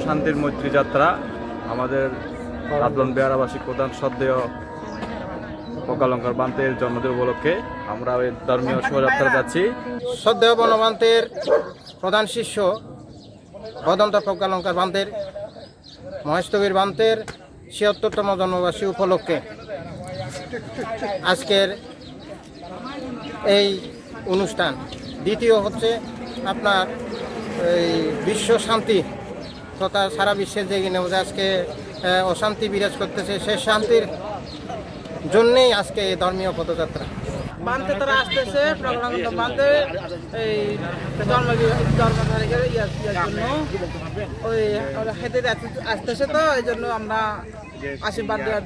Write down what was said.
শান্তির মৈত্রী যাত্রা আমাদের রাতলন বেহারাবাসী প্রধান শ্রদ্ধেয় প্রজ্ঞালঙ্কার বান্তের জন্মদিন উপলক্ষে আমরা ওই ধর্মীয় শোভাযাত্রা যাচ্ছি। শ্রদ্ধেয় বনবান্তের প্রধান শিষ্য বদন্ত প্রজ্ঞালঙ্কার বান্তের মহেশতবীর বান্তের ৭৬তম জন্মবার্ষিকী উপলক্ষে আজকের এই অনুষ্ঠান। দ্বিতীয় হচ্ছে আপনার এই বিশ্ব শান্তি তথা সারা বিশ্বের যে আজকে অশান্তি বিরাজ করতেছে, সেই শান্তির জন্যেই আজকে এই ধর্মীয় পদযাত্রা। বানতে তারা আসতেছে বানতে এই জন্মতারিখের জন্য ওই আসতেছে, তো এই জন্য আমরা আশীর্বাদ দেওয়ার